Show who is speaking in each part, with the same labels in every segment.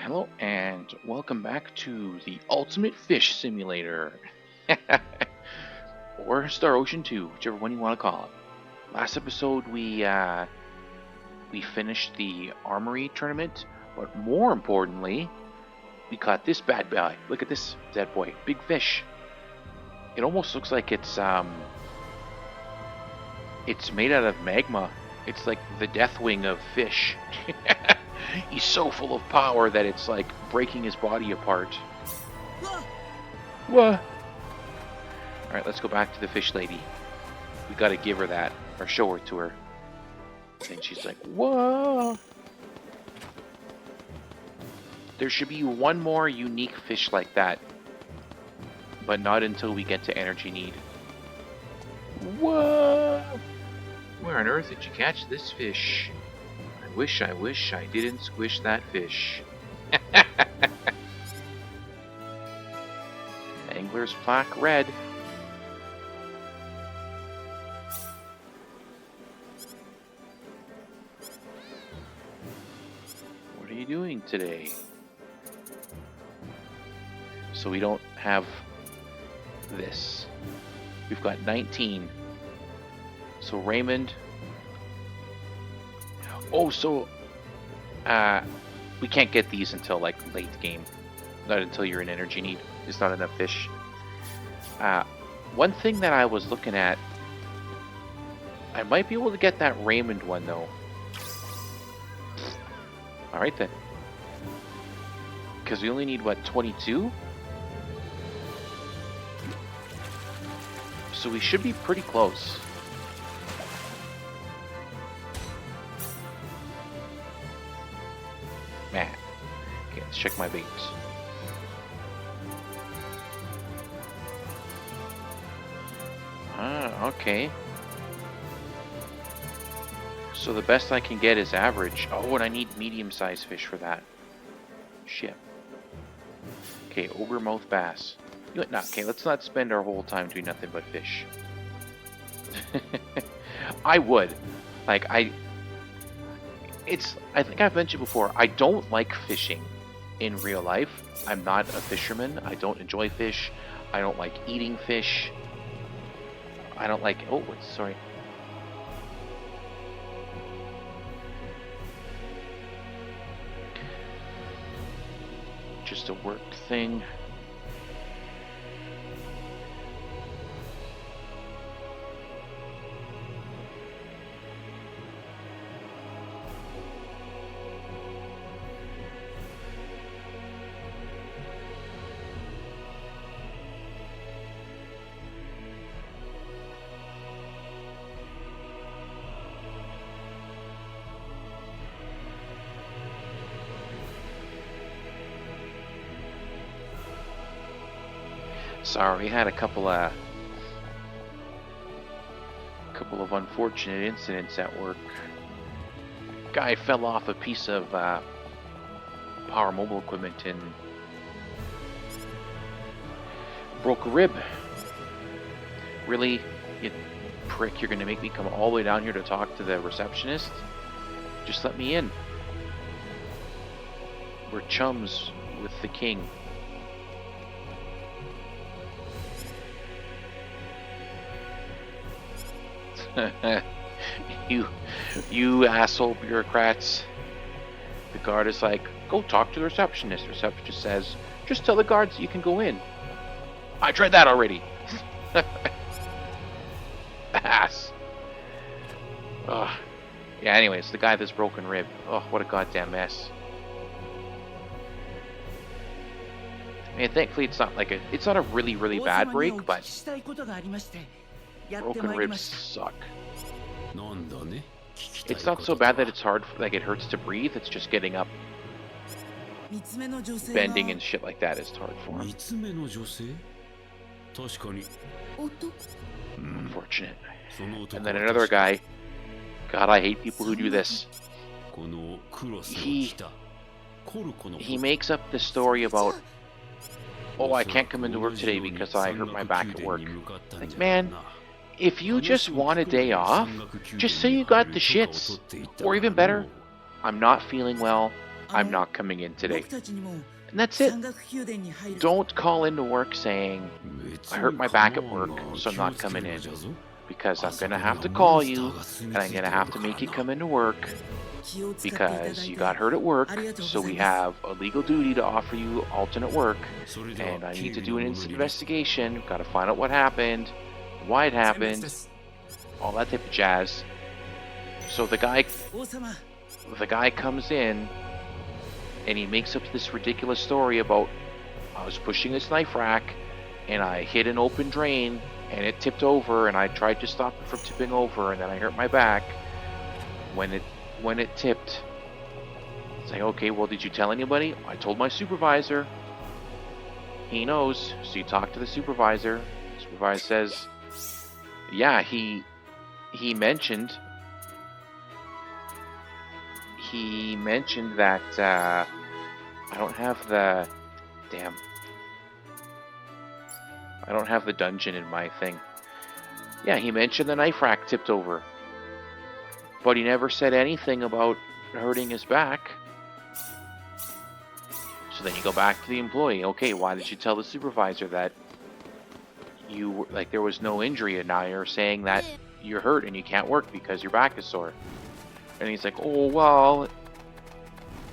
Speaker 1: Hello and welcome back to the Ultimate Fish Simulator. Or Star Ocean 2, whichever one you want to call it. Last episode we finished the armory tournament, but more importantly, we caught this bad boy. Look at this dead boy, big fish. It almost looks like it's made out of magma. It's like the death wing of fish. He's so full of power that it's like breaking his body apart. What? Alright, let's go back to the fish lady. We gotta give her that, or show her to her. And she's like, whoa! There should be one more unique fish like that. But not until we get to energy need. Whoa! Where on earth did you catch this fish? I wish I didn't squish that fish. Angler's plaque red. What are you doing today? So we don't have this. We've got 19. So Raymond... Oh, so we can't get these until like late game. Not until you're in energy need. There's not enough fish. One thing that I was looking at, I might be able to get that Raymond one though. Alright then. Because we only need what, 22? So we should be pretty close. Man. Okay, let's check my baits. Okay. So the best I can get is average. Oh, and I need medium-sized fish for that. Shit. Okay, ogre mouth bass. You know, okay, let's not spend our whole time doing nothing but fish. I would. Like, I think I've mentioned before, I don't like fishing in real life. I'm not a fisherman. I don't enjoy fish. I don't like eating fish. I don't like... Oh, sorry. Just a work thing. Sorry, we had a couple of unfortunate incidents at work. Guy fell off a piece of power mobile equipment and broke a rib. Really, you prick, you're gonna make me come all the way down here to talk to the receptionist? Just let me in. We're chums with the king. you asshole bureaucrats. The guard is like, go talk to the receptionist. The receptionist says, just tell the guards you can go in. I tried that already. Ass. Ugh. Yeah, anyways, the guy that's broken rib. Oh, what a goddamn mess. I mean, thankfully it's not like it's not a really bad break, but broken ribs suck. It's not so bad that it's hard, like it hurts to breathe. It's just getting up, bending and shit like that is hard for him. Unfortunate. And then another guy. God, I hate people who do this. He makes up the story about, oh, I can't come into work today because I hurt my back at work. Like, man, if you just want a day off, just say you got the shits. Or even better, I'm not feeling well, I'm not coming in today. And that's it. Don't call into work saying, I hurt my back at work, so I'm not coming in. Because I'm going to have to call you, and I'm going to have to make you come into work, because you got hurt at work, so we have a legal duty to offer you alternate work, and I need to do an instant investigation, got to find out what happened, why it happened, all that type of jazz. So the guy comes in, and he makes up this ridiculous story about, I was pushing this knife rack, and I hit an open drain, and it tipped over, and I tried to stop it from tipping over, and then I hurt my back. When it tipped, it's like, okay, well, did you tell anybody? I told my supervisor. He knows. So you talk to the supervisor. The supervisor says, yeah, he mentioned that I don't have the dungeon in my thing. Yeah, he mentioned the knife rack tipped over, but he never said anything about hurting his back. So then you go back to the employee. Okay, why did you tell the supervisor that there was no injury, and now you're saying that you're hurt and you can't work because your back is sore? And he's like, oh, well,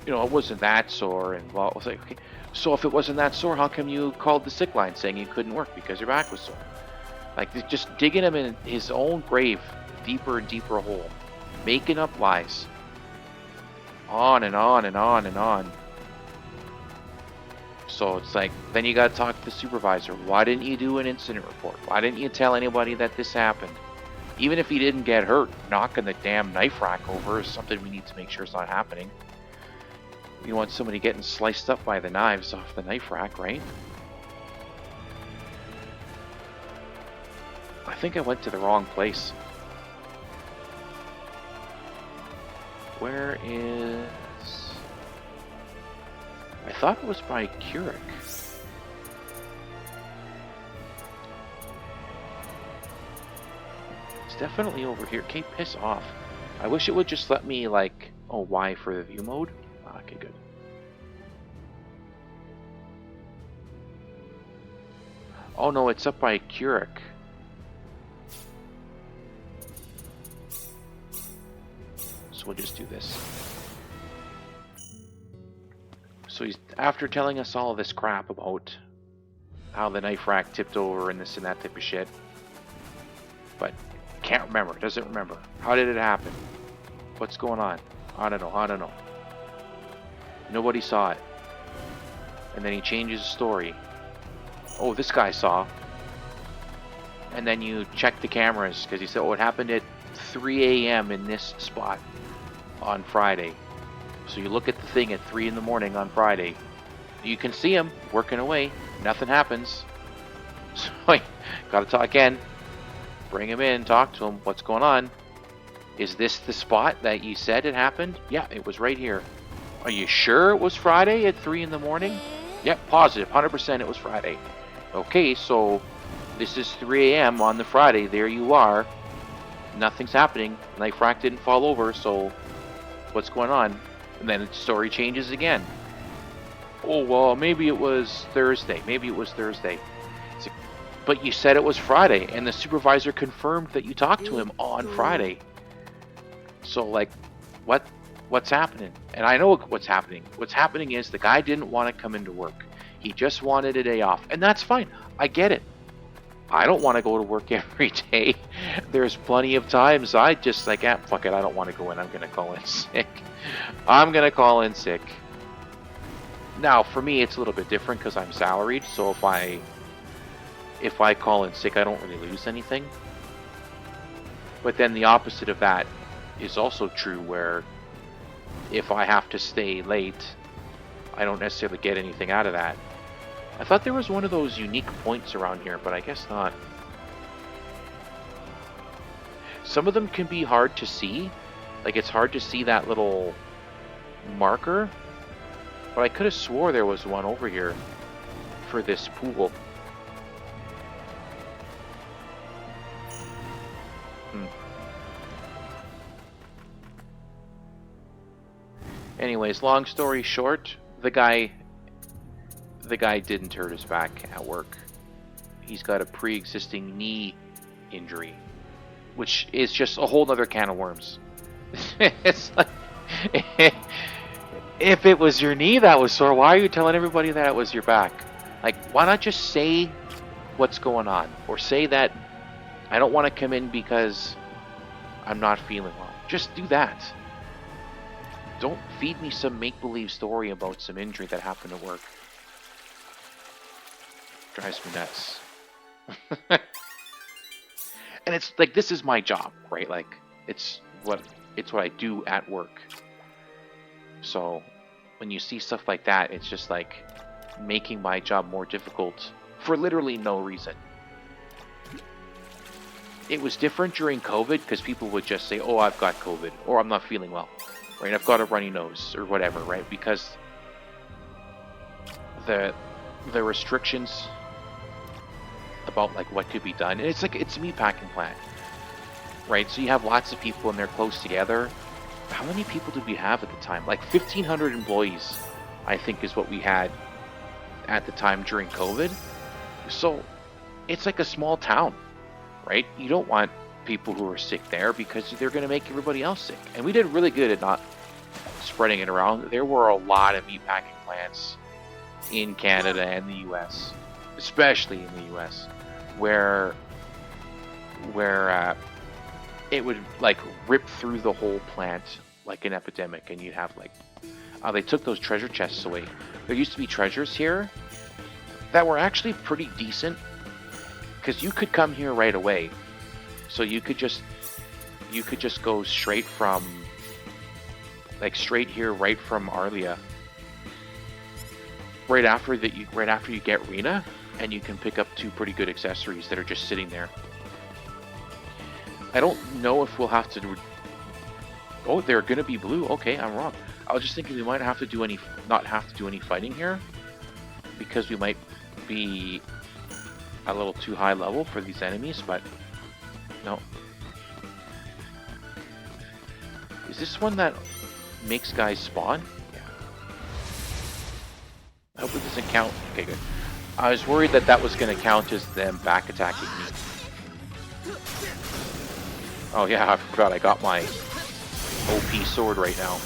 Speaker 1: it wasn't that sore. And well, I was like, okay, so if it wasn't that sore, how come you called the sick line saying you couldn't work because your back was sore? Like, just digging him in his own grave, deeper and deeper hole, making up lies. On and on and on and on. So it's like, then you gotta talk to the supervisor. Why didn't you do an incident report? Why didn't you tell anybody that this happened? Even if he didn't get hurt, knocking the damn knife rack over is something we need to make sure it's not happening. You want somebody getting sliced up by the knives off the knife rack, right? I think I went to the wrong place. Where is... I thought it was by Keurig. It's definitely over here. Okay, piss off. I wish it would just let me, like... Oh, Y for the view mode? Okay, good. Oh no, it's up by Keurig. So we'll just do this. So he's, after telling us all this crap about how the knife rack tipped over and this and that type of shit, but can't remember, doesn't remember. How did it happen? What's going on? I don't know. Nobody saw it. And then he changes the story. Oh, this guy saw. And then you check the cameras, because he said, oh, it happened at 3 a.m. in this spot on Friday. So you look at the thing at 3 in the morning on Friday. You can see him working away. Nothing happens. So I gotta talk again. Bring him in, talk to him. What's going on? Is this the spot that you said it happened? Yeah, it was right here. Are you sure it was Friday at 3 in the morning? Yep, positive, 100% it was Friday. Okay, so this is 3 a.m. on the Friday. There you are. Nothing's happening. Knife rack didn't fall over, so what's going on? And then the story changes again. Oh, well, maybe it was Thursday. But you said it was Friday, and the supervisor confirmed that you talked to him on Friday. So, like, what's happening? And I know what's happening. What's happening is the guy didn't want to come into work. He just wanted a day off, and that's fine. I get it. I don't want to go to work every day. There's plenty of times I just like, fuck it, I don't want to go in. I'm going to call in sick. Now, for me, it's a little bit different because I'm salaried, so if I call in sick, I don't really lose anything. But then the opposite of that is also true, where if I have to stay late, I don't necessarily get anything out of that. I thought there was one of those unique points around here, but I guess not. Some of them can be hard to see. Like, it's hard to see that little marker. But I could have swore there was one over here for this pool. Anyways, long story short, the guy didn't hurt his back at work. He's got a pre-existing knee injury, which is just a whole other can of worms. It's like, if it was your knee that was sore, why are you telling everybody that it was your back? Like, why not just say what's going on, or say that I don't want to come in because I'm not feeling well. Just do that. Don't feed me some make-believe story about some injury that happened at work. Drives me nuts. And it's like, this is my job, right? Like, it's what I do at work. So when you see stuff like that, it's just like making my job more difficult for literally no reason. It was different during COVID because people would just say, oh, I've got COVID, or I'm not feeling well, right? I've got a runny nose or whatever, right? Because the restrictions about like what could be done, and it's like, it's a meatpacking plant, right? So you have lots of people and they're close together. How many people did we have at the time? Like 1,500 employees, I think, is what we had at the time during COVID. So it's like a small town, right? You don't want people who are sick there because they're going to make everybody else sick. And we did really good at not spreading it around. There were a lot of meatpacking plants in Canada and the US, especially in the US, where it would like rip through the whole plant like an epidemic, and you'd have like, they took those treasure chests away. There used to be treasures here that were actually pretty decent, because you could come here right away. So you could just go straight from, like, straight here, right from Arlia, right after you get Rena, and you can pick up 2 pretty good accessories that are just sitting there. I don't know if we'll have to. Oh, they're gonna be blue. Okay, I'm wrong. I was just thinking we might not have to do any fighting here, because we might be a little too high level for these enemies, but no. Is this one that makes guys spawn? Yeah. I hope it doesn't count. Okay, good. I was worried that was going to count as them back attacking me. Oh yeah, I forgot I got my OP sword right now.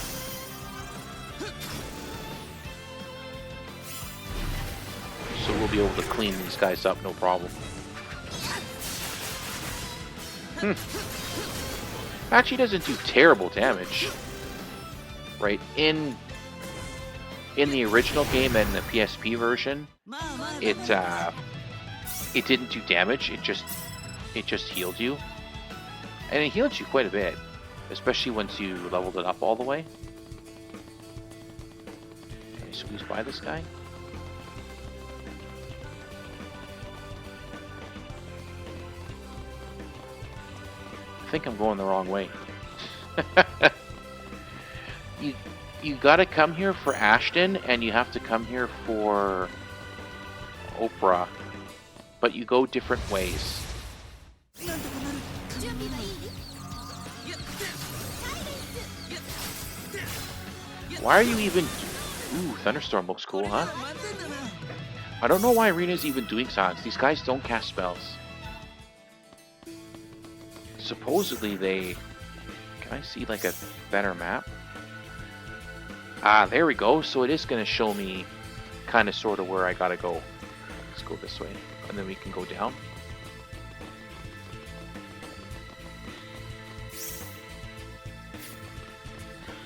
Speaker 1: So we'll be able to clean these guys up, no problem. Actually doesn't do terrible damage. Right, in the original game and the PSP version, it didn't do damage, it just healed you. And it healed you quite a bit, especially once you leveled it up all the way. Can I squeeze by this guy? I think I'm going the wrong way. You gotta come here for Ashton, and you have to come here for Oprah, but you go different ways. Why are you even... Ooh, Thunderstorm looks cool, huh? I don't know why Rena's even doing silence. These guys don't cast spells. Supposedly they... Can I see like a better map? Ah, there we go. So it is going to show me kind of sort of where I gotta go. Let's go this way, and then we can go down.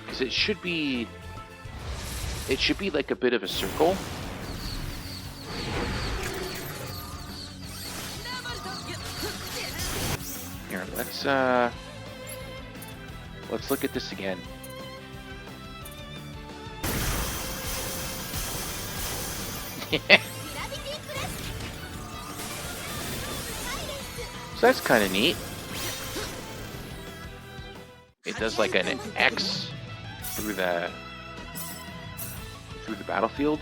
Speaker 1: Because it should be like a bit of a circle. Here, let's look at this again. So that's kind of neat. It does like an X through the battlefield.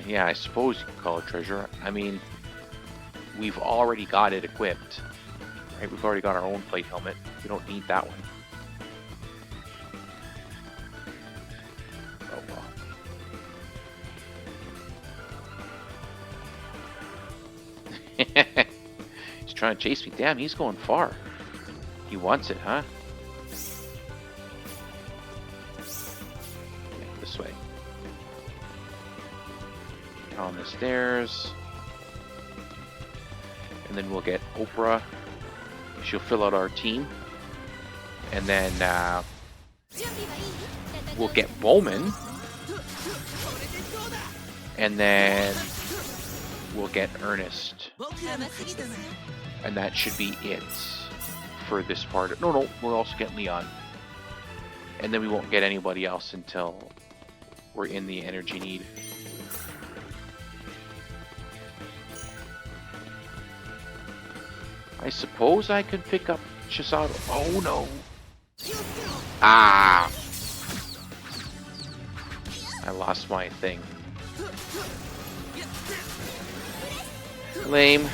Speaker 1: Yeah, I suppose you could call it treasure. I mean, we've already got it equipped. Right? We've already got our own plate helmet. We don't need that one. Oh well. He's trying to chase me. Damn, he's going far. He wants it, huh? Okay, this way. On the stairs. And then we'll get Oprah. She'll fill out our team. And then we'll get Bowman. And then we'll get Ernest. And that should be it for this part. No, we'll also get Leon. And then we won't get anybody else until we're in the energy need. I suppose I could pick up Chisato. Oh no! Ah! I lost my thing. Lame.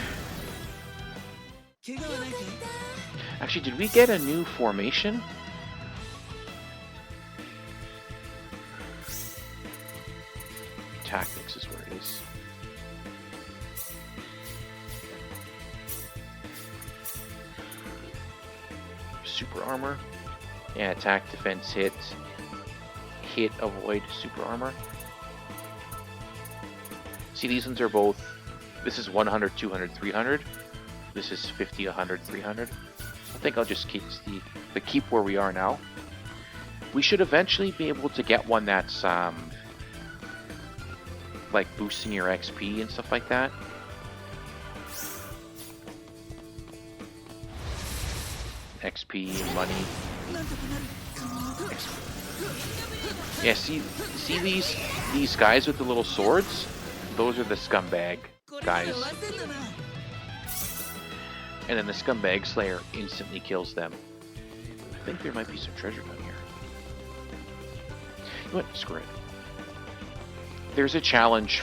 Speaker 1: Actually, did we get a new formation? Tactics is where it is. Super armor. Yeah, attack, defense, hit, avoid, super armor. See, these ones are both. This is 100, 200, 300. This is 50, 100, 300. I think I'll just keep keep where we are now. We should eventually be able to get one that's like boosting your XP and stuff like that. XP and money. XP. Yeah, see these guys with the little swords? Those are the scumbag guys. And then the scumbag slayer instantly kills them. I think there might be some treasure down here. You know what? Screw it. There's a challenge.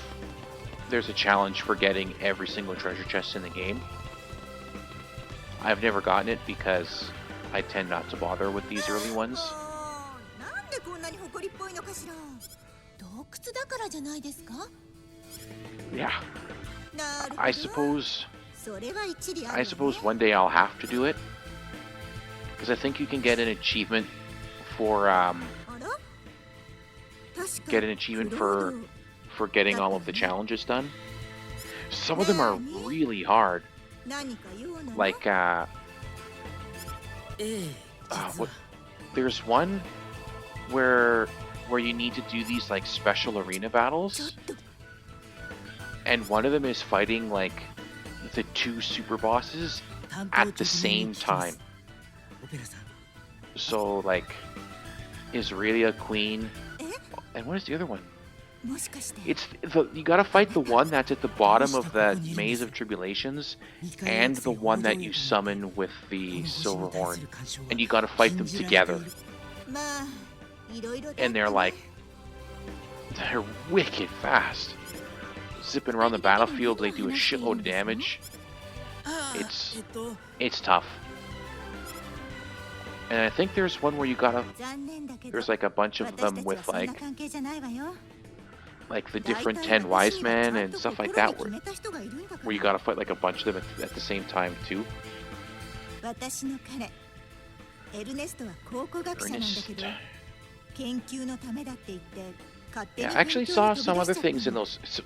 Speaker 1: There's a challenge for getting every single treasure chest in the game. I've never gotten it because I tend not to bother with these early ones. Yeah. I suppose one day I'll have to do it. Because I think you can get an achievement for getting all of the challenges done. Some of them are really hard. Like there's one where you need to do these like special arena battles, and one of them is fighting like the two super bosses at the same time. So like Israelia, Queen, and what is the other one? It's you gotta fight the one that's at the bottom of the Maze of Tribulations and the one that you summon with the silver horn, and you gotta fight them together. And they're wicked fast. Zipping around the battlefield, they do a shitload of damage. It's tough. And I think there's one where you gotta, there's like a bunch of them with like the different 10 wise men and stuff like that, where you gotta fight like a bunch of them at the same time too. Ernest. Yeah, I actually saw some other things in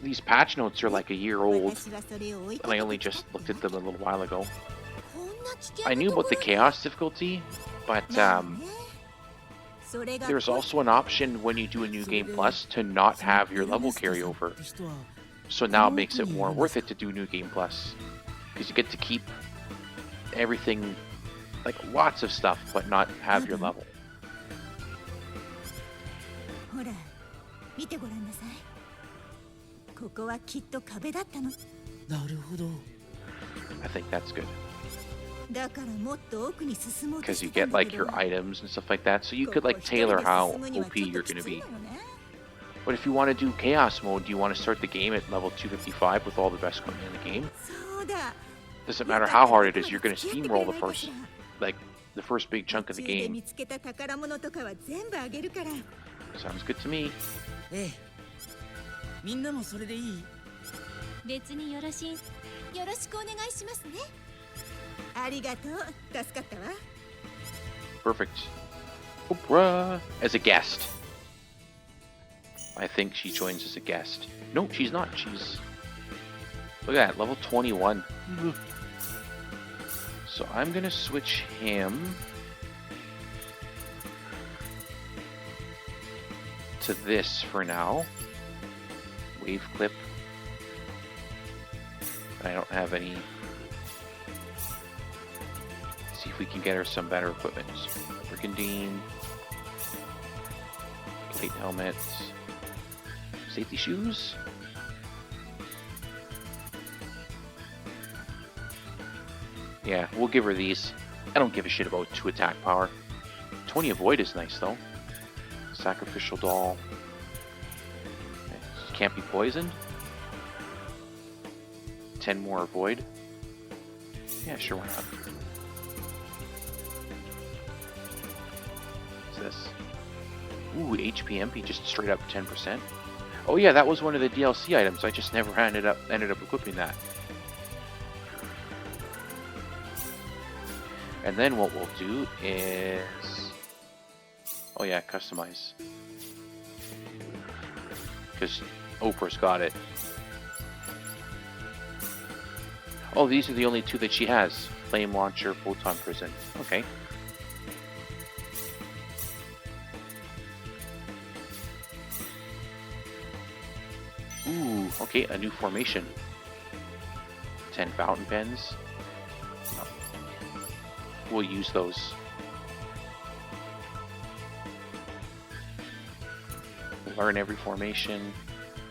Speaker 1: these patch notes are like a year old, and I only just looked at them a little while ago. I knew about the chaos difficulty, but there's also an option when you do a new game plus to not have your level carryover. So now it makes it more worth it to do new game plus, because you get to keep everything, like lots of stuff, but not have your level. I think that's good. Because you get like your items and stuff like that, so you could like tailor how OP you're going to be. But if you want to do chaos mode, do you want to start the game at level 255 with all the best equipment in the game? Doesn't matter how hard it is, you're going to steamroll the first big chunk of the game. Sounds good to me.
Speaker 2: みんなもそれでいい？
Speaker 3: 別によろしくお願いしますね。ありがとう。助かったわ。
Speaker 1: Perfect. Oprah as a guest. I think she joins as a guest. No, she's not. She's... Look at that, level 21. So I'm gonna switch him to this for now. Wave clip. I don't have any. See if we can get her some better equipment. Brigandine. Plate helmet. Safety shoes. Yeah, we'll give her these. I don't give a shit about 2 attack power. 20 avoid is nice though. Sacrificial doll. Can't be poisoned. 10 more avoid. Yeah, sure, why not? What's this? Ooh, HP MP just straight up 10%. Oh yeah, that was one of the DLC items. I just never ended up equipping that. And then what we'll do is... Oh yeah, customize. Because Oprah's got it. Oh, these are the only 2 that she has. Flame Launcher, Photon Prison. Okay. Ooh, okay, a new formation. 10 fountain pens. We'll use those. Learn every formation.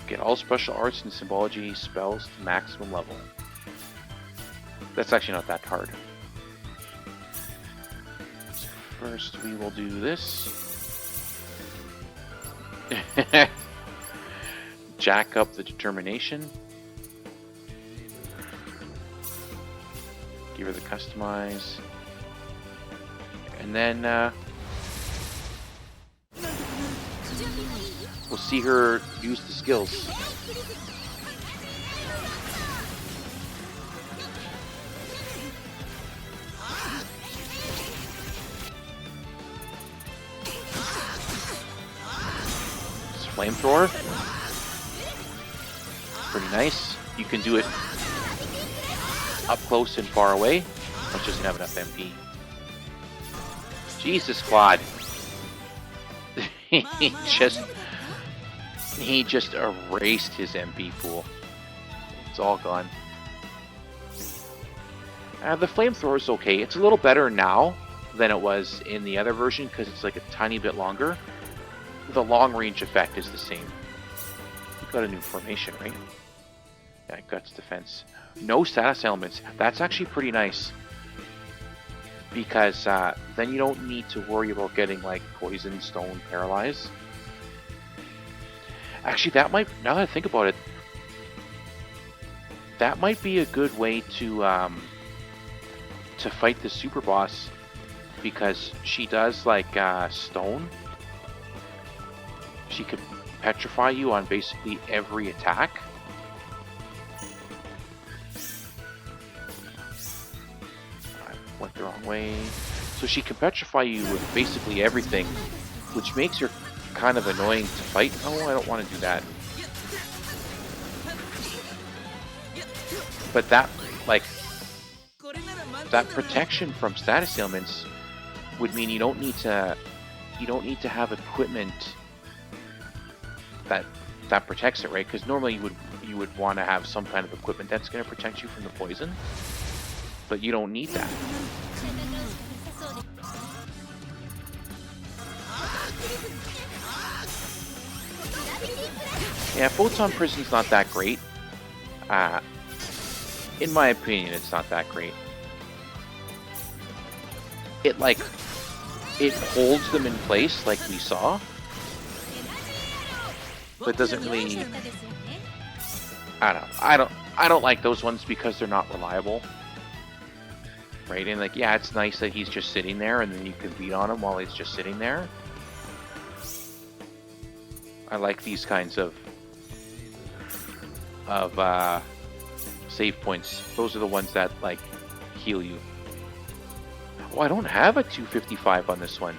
Speaker 1: Get all special arts and symbology spells to maximum level. That's actually not that hard. So first we will do this. Jack up the determination. Give her the customize. And then we'll see her use the skills. Flamethrower. Pretty nice. You can do it up close and far away, but doesn't have enough MP. Jesus, Claude. he just erased his MP pool. It's all gone. The flamethrower is okay. It's a little better now than it was in the other version because it's like a tiny bit longer. The long range effect is the same. We've got a new formation, right? Yeah, Guts Defense. No status elements. That's actually pretty nice. Because then you don't need to worry about getting like poison, stone, paralyzed. Actually, that might, now that I think about it, that might be a good way to fight the super boss, because she does like stone. She could petrify you on basically every attack. Went the wrong way. So she can petrify you with basically everything, which makes her kind of annoying to fight. Oh, I don't want to do that. But that, like, that protection from status ailments would mean you don't need to have equipment that protects it, right? Because normally you would want to have some kind of equipment that's going to protect you from the poison. But you don't need that. Yeah, Photon Prison's not that great. In my opinion, it's not that great. It holds them in place like we saw, but doesn't really... I don't know. I don't like those ones because they're not reliable. Right? And like, yeah, it's nice that he's just sitting there and then you can beat on him while he's just sitting there. I like these kinds of save points. Those are the ones that like heal you. Oh, I don't have a 255 on this one.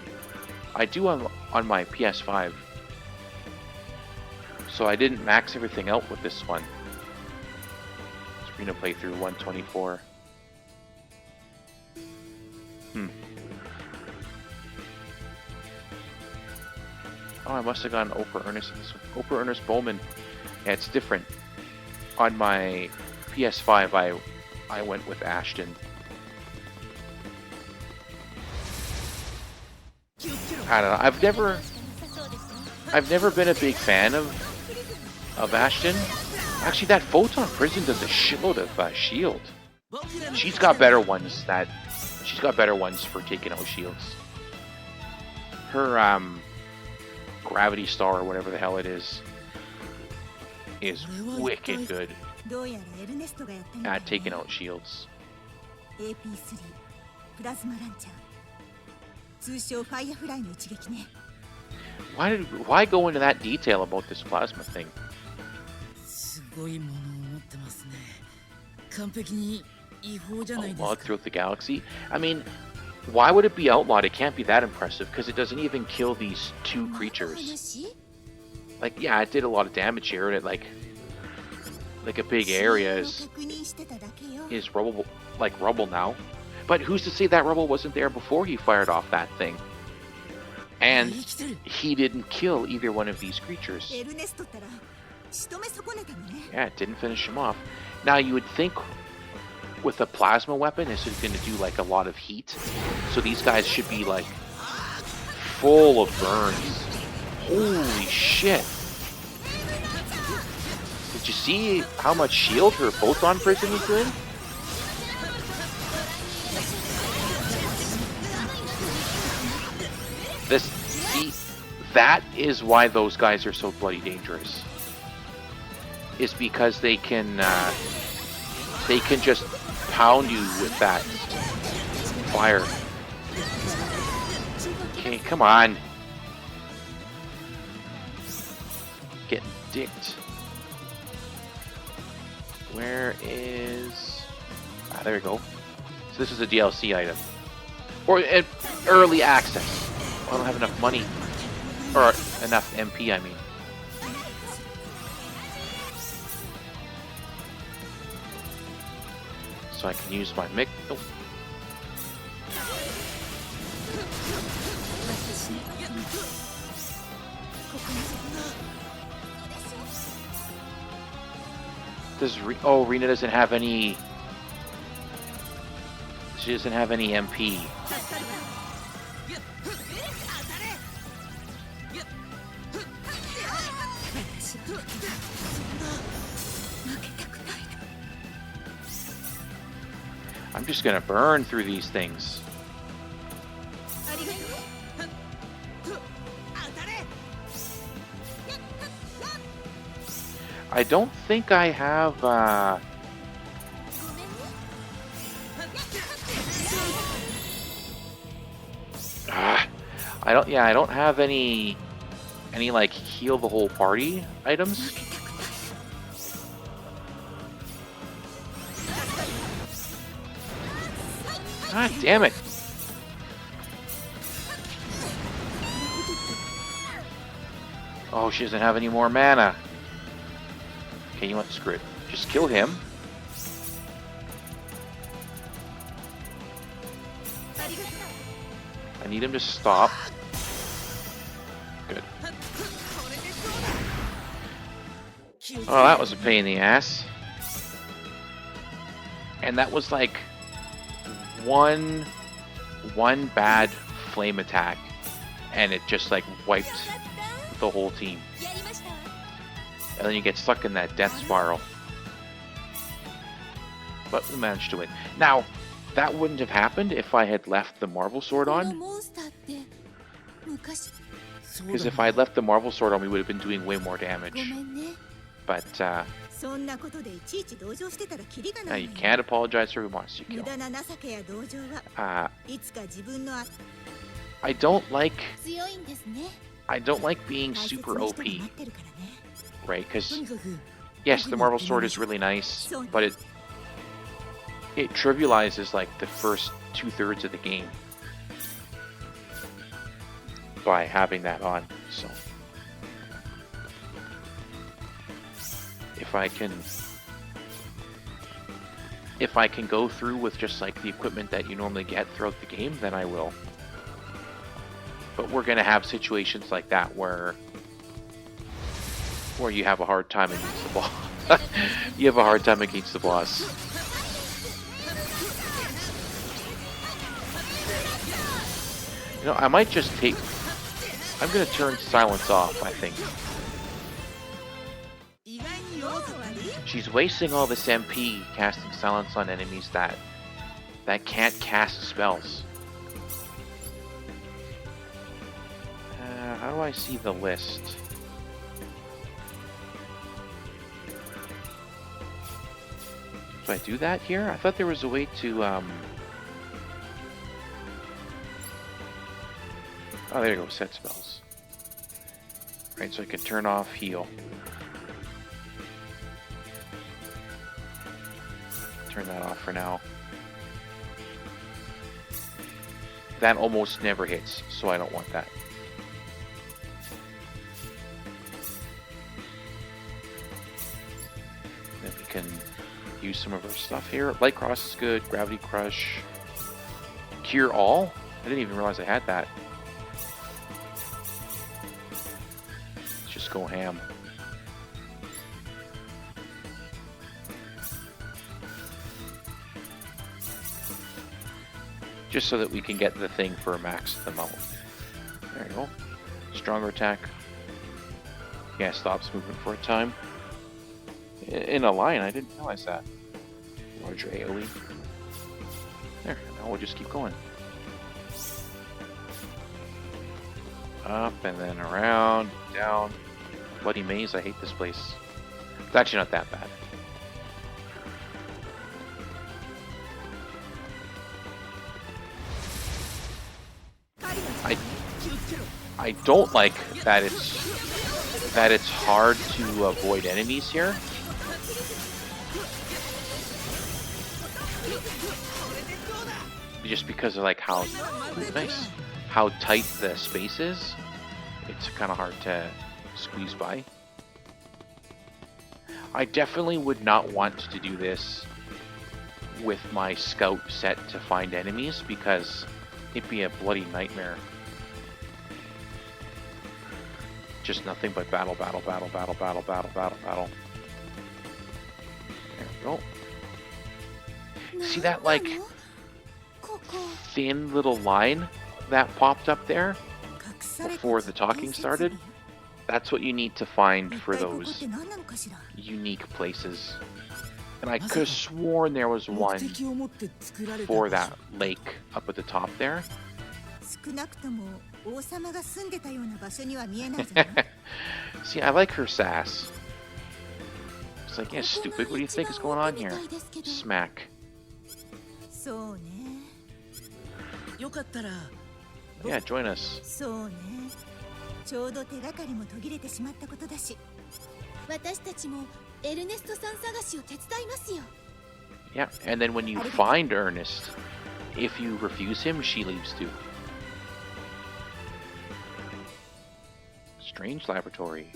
Speaker 1: I do on my PS5. So I didn't max everything out with this one. Arena playthrough 124. Oh, I must have gotten Oprah Ernest in this one. Oprah Ernest Bowman. Yeah, it's different. On my PS5, I went with Ashton. I don't know. I've never been a big fan of Ashton. Actually, that Photon Prison does a shitload of shield. She's got better ones for taking out shields. Her Gravity Star or whatever the hell it is wicked good at taking out shields. Why go into that detail about this plasma thing? Outlawed throughout the galaxy? I mean, why would it be outlawed? It can't be that impressive because it doesn't even kill these two creatures. Like, yeah, it did a lot of damage here, and it like a big area is rubble, like rubble now. But who's to say that rubble wasn't there before he fired off that thing? And he didn't kill either one of these creatures. Yeah, it didn't finish him off. Now you would think with a plasma weapon, this is going to do like a lot of heat. So these guys should be like full of burns. Holy shit. Did you see how much shield her Photon Prison is doing? That is why those guys are so bloody dangerous. Is because they can just pound you with that fire. Okay, come on. Get dicked. Where is... Ah, there we go. So this is a DLC item. Or early access. I don't have enough money. Or enough MP, I mean. So I can use my mic. Oh. Oh, Rena doesn't have any. She doesn't have any MP. I'm just gonna burn through these things. I don't think I have I don't have any like heal the whole party items. God damn it. Oh, she doesn't have any more mana. Okay, you want to screw it. Just kill him. I need him to stop. Good. Oh, that was a pain in the ass. And that was like one bad flame attack, and it just like wiped the whole team. And then you get stuck in that death spiral. But we managed to win. Now, that wouldn't have happened if I had left the Marvel Sword on. Because if I had left the Marvel Sword on, we would have been doing way more damage. But
Speaker 3: そんなことでいちいち同情してたらキリが
Speaker 1: now
Speaker 3: ない
Speaker 1: you
Speaker 3: のよ
Speaker 1: can't apologize for every monster you
Speaker 3: 無
Speaker 1: kill.
Speaker 3: 駄な情けや同情は
Speaker 1: Uh,
Speaker 3: いつか自分の
Speaker 1: I don't like
Speaker 3: 強いんですね
Speaker 1: being
Speaker 3: 大切
Speaker 1: super
Speaker 3: な人が
Speaker 1: OP,
Speaker 3: 待ってるからね
Speaker 1: right?
Speaker 3: と
Speaker 1: Because
Speaker 3: にかく
Speaker 1: yes, the Marvel Sword is really nice, but it trivializes like the first 2/3 of the game by having that on. So if I can go through with just like the equipment that you normally get throughout the game, then I will. But we're gonna have situations like that where you have a hard time against the boss. You have a hard time against the boss. You know, I might just take... I'm gonna turn silence off, I think. She's wasting all this MP casting silence on enemies that can't cast spells. How do I see the list? Do I do that here? I thought there was a way to, Oh, there you go, set spells. Right, so I can turn off heal. Turn that off for now. That almost never hits, so I don't want that. Then we can use some of our stuff here. Light Cross is good. Gravity Crush. Cure All? I didn't even realize I had that. Let's just go ham. Just so that we can get the thing for a max amount. There you go. Stronger attack. Yeah, stops movement for a time. In a line, I didn't realize that. Larger AoE. There, now we'll just keep going. Up and then around, down. Bloody maze, I hate this place. It's actually not that bad. I don't like that it's hard to avoid enemies here. Just because of like how nice, how tight the space is, it's kind of hard to squeeze by. I definitely would not want to do this with my scout set to find enemies because it'd be a bloody nightmare. Just nothing but battle, battle, battle, battle, battle, battle, battle, battle. There we go. See that like thin little line that popped up there before the talking started? That's what you need to find for those unique places. And I could have sworn there was one for that lake up at the top there. See, I like her sass. It's like, yeah, stupid, what do you think is going on here? Smack. Yeah, join us. Yeah, and then when you find Ernest, if you refuse him, she leaves too. Strange laboratory.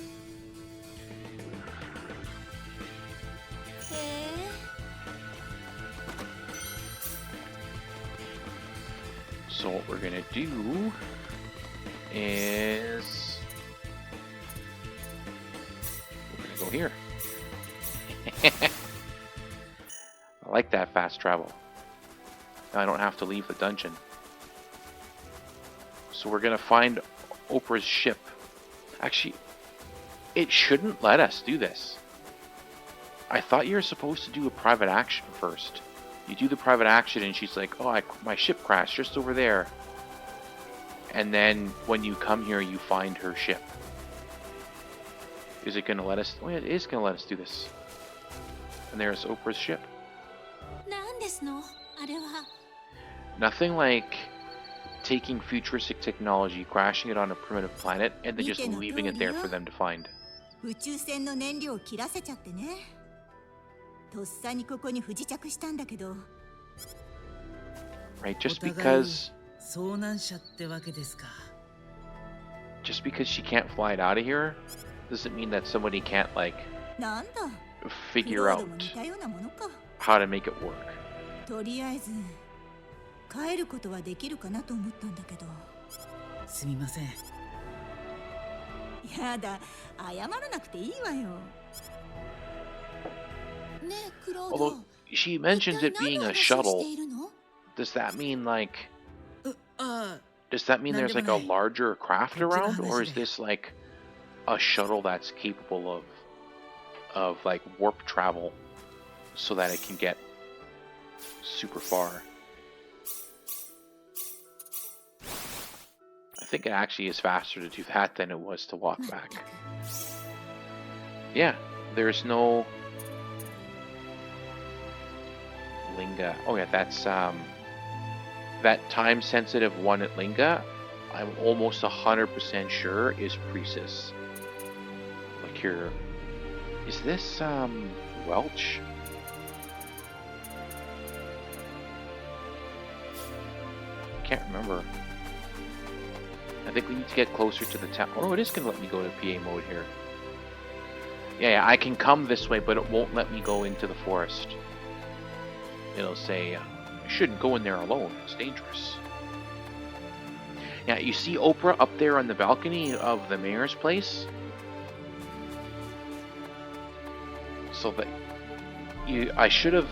Speaker 1: So what we're gonna do is we're gonna go here. I like that fast travel. Now I don't have to leave the dungeon. So we're gonna find Oprah's ship. Actually, it shouldn't let us do this. I thought you were supposed to do a private action first. You do the private action and she's like, oh, my ship crashed just over there. And then when you come here, you find her ship. Is it going to let us? Oh, yeah, it is going to let us do this. And there's Oprah's ship.
Speaker 3: なんですのあれは。
Speaker 1: Nothing like taking futuristic technology, crashing it on a primitive planet, and then just leaving it there for them to find.
Speaker 3: 宇宙船の燃料を切らせちゃってね。とっさにここに不時着したんだけど。
Speaker 1: Right, just because
Speaker 2: 遭難者ってわけですか。
Speaker 1: just because she can't fly it out of here doesn't mean that somebody can't like
Speaker 3: なんだ。
Speaker 1: figure out
Speaker 3: 似たようなものか。
Speaker 1: how to make it work.
Speaker 3: とりあえず帰ることはできるかなと思ったんだけど。
Speaker 2: すみません。
Speaker 3: やだ、謝らなくていいわよ。ねえ、クロード。
Speaker 1: Although she mentions it being a shuttle, does that mean like does that mean there's like a larger craft around, or is this like a shuttle that's capable of like warp travel so that it can get super far? I think it actually is faster to do that than it was to walk back. Yeah, there's no Linga. Oh yeah, that's that time-sensitive one at Linga. I'm almost 100% sure is Priestess. Like here, is this Welch? I can't remember. I think we need to get closer to the town. Oh, it is gonna let me go to PA mode here. Yeah, I can come this way, but it won't let me go into the forest. It'll say, you shouldn't go in there alone. It's dangerous. Yeah, you see Oprah up there on the balcony of the mayor's place? So that I should have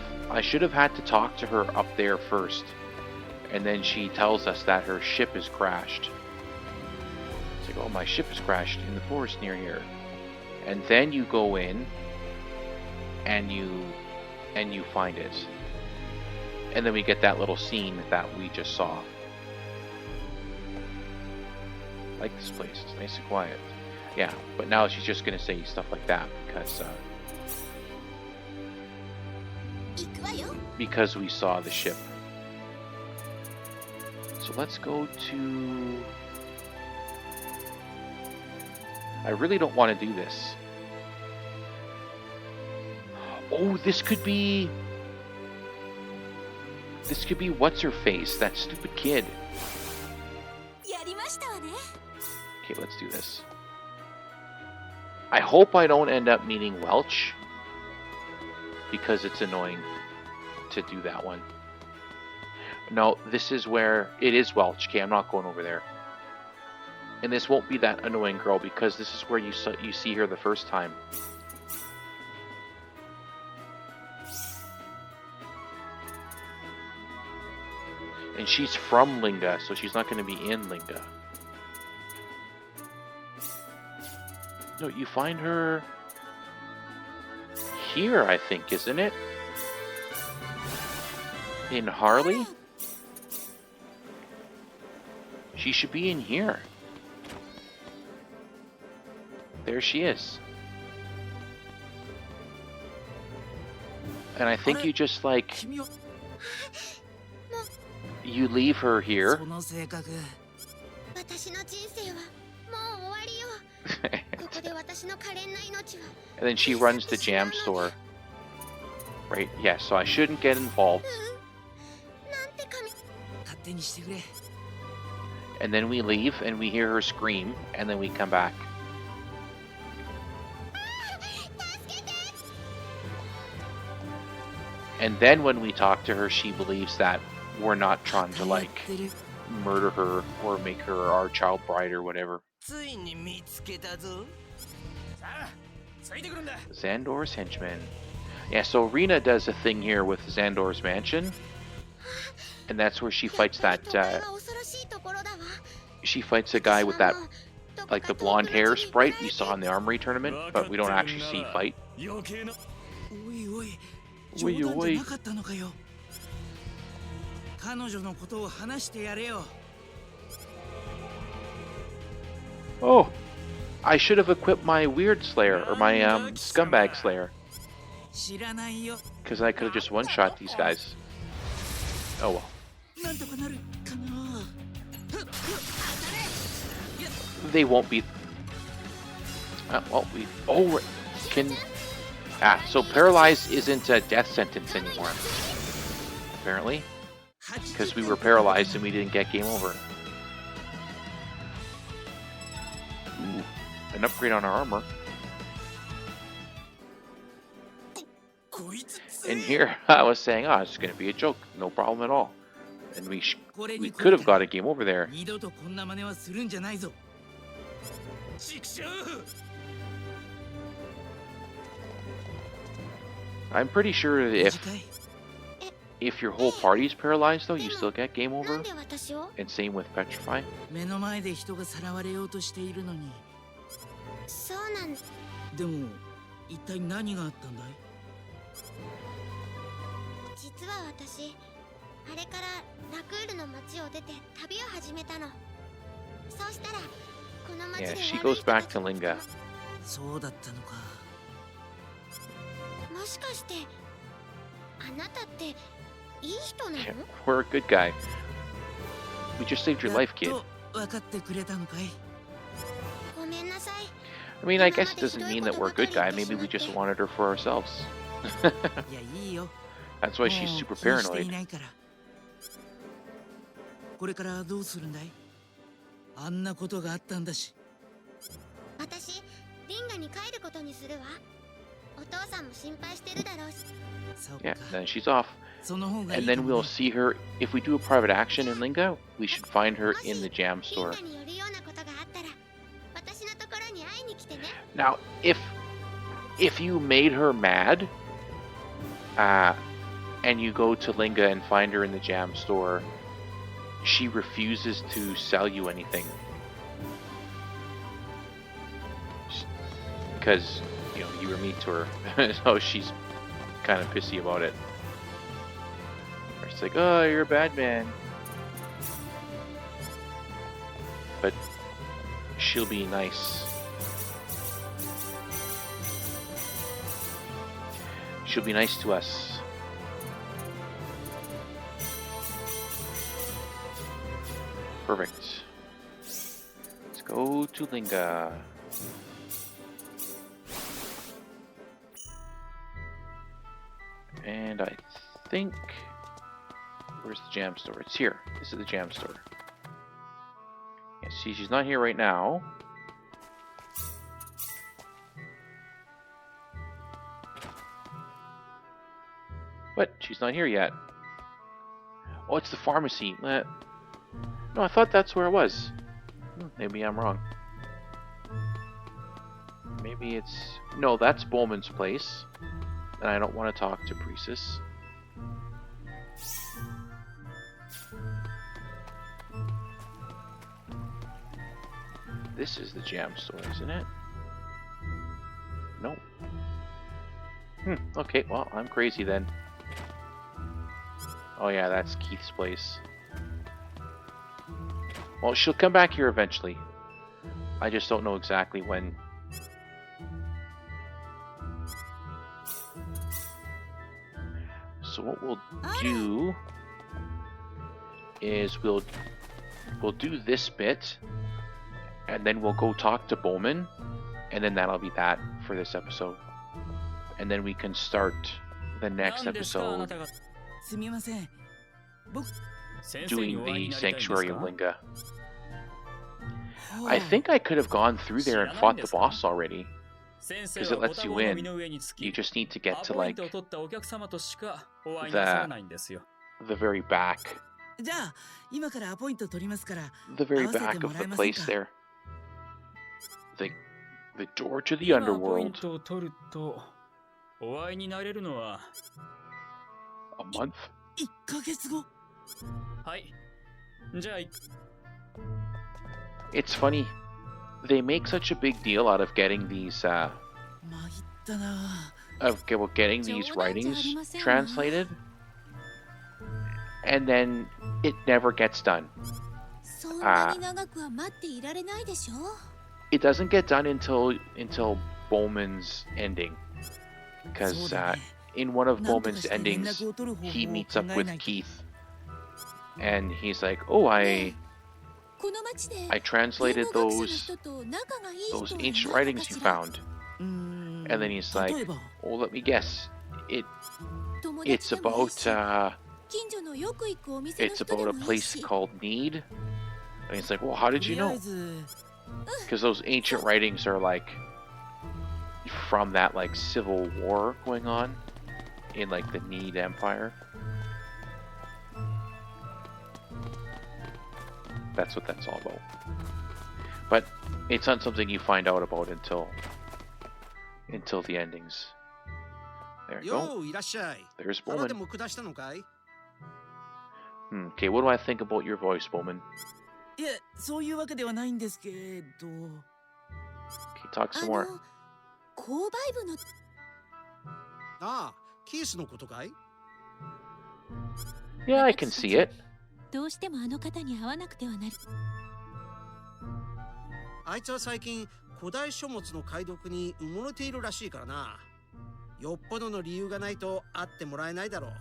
Speaker 1: had to talk to her up there first. And then she tells us that her ship has crashed. It's like, oh, my ship has crashed in the forest near here. And then you go in and you find it. And then we get that little scene that we just saw. I like this place. It's nice and quiet. Yeah, but now she's just gonna say stuff like that because we saw the ship. So let's go to... I really don't want to do this. Oh, this could be what's her face, that stupid kid. Okay, let's do this. I hope I don't end up meeting Welch, because it's annoying to do that one. No, this is where it is Welch. Okay, I'm not going over there. And this won't be that annoying girl, because this is where you see her the first time. And she's from Linga, so she's not going to be in Linga. No, you find her here, I think, isn't it? In Harley? She should be in here. There she is. And I think you just like... You leave her here. And then she runs the jam store. Right, yeah, so I shouldn't get involved. And then we leave and we hear her scream and then we come back. And then when we talk to her, she believes that we're not trying to like murder her or make her our child bride or whatever. Xandor's henchman. Yeah, so Rena does a thing here with Xandor's mansion. And that's where she fights that, she fights a guy with that, like the blonde hair sprite we saw in the armory tournament, but we don't actually see fight. Oi, oi. Oh, I should have equipped my Weird Slayer, or my Scumbag Slayer.
Speaker 2: 知らないよ
Speaker 1: Because I could have just one-shot these guys. Oh well.
Speaker 2: なんとかなるかな
Speaker 1: They won't be... well, we... Oh, we can... Ah, so paralyzed isn't a death sentence anymore. Apparently. Because we were paralyzed and we didn't get game over. Ooh, an upgrade on our armor. And here, I was saying, oh, it's going to be a joke. No problem at all. And we could have got a game over there.
Speaker 2: 二度とこんな真似はするんじゃないぞ
Speaker 1: I'm pretty sure that
Speaker 2: 短い
Speaker 1: if your whole party's paralyzed, though, you still get game
Speaker 3: な
Speaker 1: over.
Speaker 3: んで私を
Speaker 1: And same with Petrify.
Speaker 2: 目の前で人がさらわれようとしているのに
Speaker 3: そうなん
Speaker 2: でも一体何があったんだい
Speaker 3: 実は私あれからラクールの街を出て旅を始めたのそうしたらこの街
Speaker 1: Yeah,
Speaker 3: で
Speaker 1: she
Speaker 3: 悪い
Speaker 1: goes
Speaker 3: 人た
Speaker 1: back
Speaker 3: ち
Speaker 1: to Linga.
Speaker 2: そうだったのか
Speaker 3: もしかしてあなたっていい人なの
Speaker 1: Yeah, we're a good guy. We just saved your life,
Speaker 2: や
Speaker 1: kid.
Speaker 2: っと分かってくれたのかい
Speaker 3: ごめんなさい
Speaker 1: I mean, I guess it doesn't mean that we're a good guy. Maybe we just wanted her for ourselves.
Speaker 2: いやいいよ
Speaker 1: That's why she's
Speaker 2: もう
Speaker 1: super
Speaker 2: 気にしてい
Speaker 1: paranoid.
Speaker 2: ないからこれからどうするんだいあんなことがあったんだし
Speaker 3: 私リンガに帰ることにするわお父さんも心配してるだろうし
Speaker 2: そう
Speaker 1: Yeah,
Speaker 2: か
Speaker 1: then she's off.
Speaker 2: その方がい
Speaker 1: And
Speaker 2: いか
Speaker 1: then
Speaker 2: も
Speaker 1: we'll
Speaker 2: ね
Speaker 1: see her. If we do a private action in Linga, we should find her
Speaker 3: もし
Speaker 1: in the jam
Speaker 3: リン
Speaker 1: store.
Speaker 3: ガによるようなことがあったら私のところに会いに来てね
Speaker 1: Now, if you made her mad, and you go to Linga and find her in the jam store, she refuses to sell you anything. Because, you know, you were mean to her. So she's kind of pissy about it. Or it's like, oh, you're a bad man. But she'll be nice. She'll be nice to us. Perfect. Let's go to Linga. And I think... Where's the jam store? It's here. This is the jam store. Yeah, see, she's not here right now. What? She's not here yet. Oh, it's the pharmacy. No, I thought that's where it was. Maybe I'm wrong. Maybe it's... No, that's Bowman's place. And I don't want to talk to Priestess. This is the jam store, isn't it? Nope. Okay, well, I'm crazy then. Oh yeah, that's Keith's place. Well, she'll come back here eventually. I just don't know exactly when. So what we'll do is we'll do this bit, and then we'll go talk to Bowman, and then that'll be that for this episode. And then we can start the next episode
Speaker 2: すみません僕
Speaker 1: doing the Sanctuary of Linga.
Speaker 2: はあ
Speaker 1: I think I could have gone through there and fought the boss already. Because it lets you in. You just need to get to like the very back.
Speaker 2: じゃあ今からアポイント取りますから
Speaker 1: The very
Speaker 2: 合わせて
Speaker 1: back
Speaker 2: も
Speaker 1: of
Speaker 2: らえ
Speaker 1: the
Speaker 2: ません
Speaker 1: place
Speaker 2: か
Speaker 1: there. The door to the underworld.
Speaker 4: を取るとお会いになれるのは
Speaker 1: A month?
Speaker 2: 1ヶ月後
Speaker 4: はいじゃあ
Speaker 1: It's funny. They make such a big deal out of getting these
Speaker 2: 参ったな
Speaker 1: getting these writings translated, and then it never gets done.
Speaker 3: そんなに長くは待っていられないでしょ
Speaker 1: it doesn't get done until Bowman's ending, because in one of Bowman's endings, he meets up with Keith, and he's like, "Oh, I translated those ancient writings you found," and then he's like, "Oh, let me guess, it's about a place called Need," and he's like, "Well, how did you know?" Because those ancient writings are like from that like civil war going on in like the Need Empire. That's what that's all about. But it's not something you find out about until the endings. There you go. There's Bowman. Okay, what do I think about your voice, Bowman?
Speaker 2: いえ、そういうわけではないんですけど。
Speaker 1: Okay, talk some more.
Speaker 3: 購買部の
Speaker 5: ああ、キースのことかい？
Speaker 1: Yeah, I can see it.
Speaker 3: どうしてもあの方に会わなくてはなり。
Speaker 5: あいつは最近古代書物の解読に埋もれているらしいからな。よっぽどの理由がないと会ってもらえないだろう。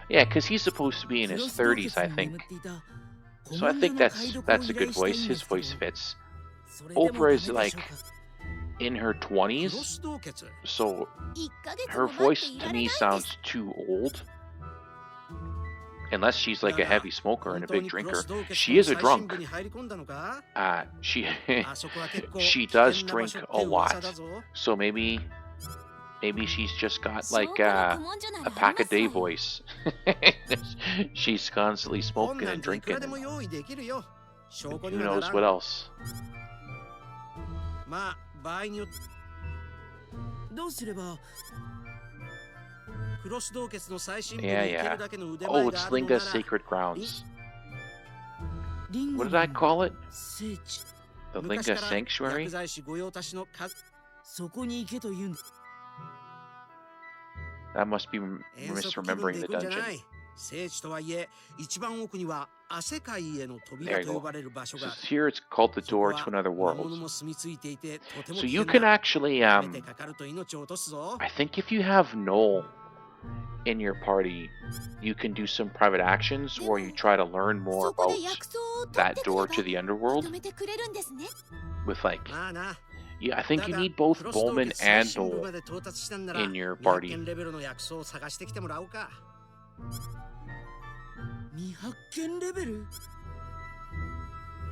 Speaker 1: Yeah, because he's supposed to be in his 30s, I think. So I think that's a good voice. His voice fits. Oprah is like in her 20s, so her voice to me sounds too old. Unless she's like a heavy smoker and a big drinker. She is a drunk. She does drink a lot. So maybe she's just got like a pack-a-day voice. She's constantly smoking and drinking. And who knows what else?
Speaker 5: まあ、場合によって
Speaker 2: どうすれば
Speaker 1: Yeah, yeah. Oh, it's Linga's Sacred Grounds. What did I call it? The Linga Sanctuary?
Speaker 2: そこに行けと言うん
Speaker 1: That must be misremembering the dungeon.
Speaker 5: 聖地とはいえ、一番奥には亜世界への
Speaker 1: There
Speaker 5: 扉
Speaker 1: you
Speaker 5: と呼
Speaker 1: go.
Speaker 5: ばれる場所がある。
Speaker 1: So here it's called the door to another
Speaker 5: 魔
Speaker 1: world.
Speaker 5: 物も住み着いていてとても
Speaker 1: So
Speaker 5: 危
Speaker 1: you
Speaker 5: 険
Speaker 1: can
Speaker 5: だ。
Speaker 1: actually,
Speaker 5: やめてかかると命を落とすぞ。
Speaker 1: I think if you have Noel in your party, you can do some private actions where you try to learn more
Speaker 3: そこ
Speaker 1: about
Speaker 3: で薬草を取
Speaker 1: that
Speaker 3: ってく
Speaker 1: door
Speaker 3: れ
Speaker 1: to the
Speaker 3: ば
Speaker 1: underworld
Speaker 3: 認めてくれるんですね。
Speaker 1: with like,
Speaker 5: まあな。
Speaker 1: yeah, I think you
Speaker 5: ただ
Speaker 1: need both
Speaker 5: クロス洞
Speaker 1: Bowman
Speaker 5: 穴最
Speaker 1: and
Speaker 5: 深部
Speaker 1: Noel
Speaker 5: まで到達したんなら
Speaker 1: in your
Speaker 5: 200
Speaker 1: party.
Speaker 5: 件レベルの薬草を探してきてもらおうか。
Speaker 2: 未発見レベル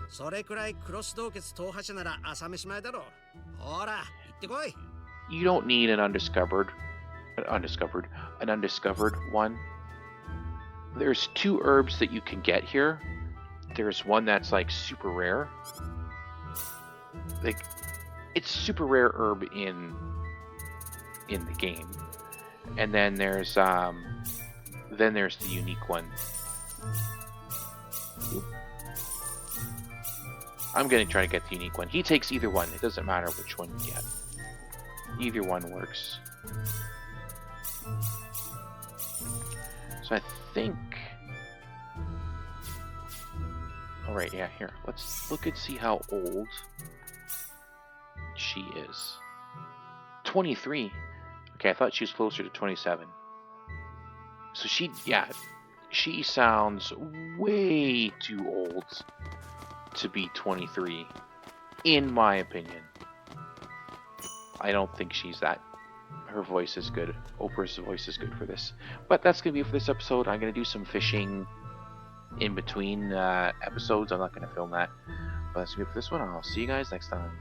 Speaker 5: それくらいクロス洞穴踏破者なら朝飯前だろう。ほら、行ってこい。
Speaker 1: You don't need an undiscovered one. There's 2 herbs that you can get here. There's one that's like super rare. Like, it's super rare herb in the game. And then there's the unique one. I'm gonna try to get the unique one. He takes either one. It doesn't matter which one you get. Either one works. So I think... Alright, yeah, here. Let's look and see how old she is. 23. Okay, I thought she was closer to 27. So she sounds way too old to be 23, in my opinion. I don't think she's that. Her voice is good. Oprah's voice is good for this. But that's going to be it for this episode. I'm going to do some fishing in between episodes. I'm not going to film that. But that's going to be it for this one. I'll see you guys next time.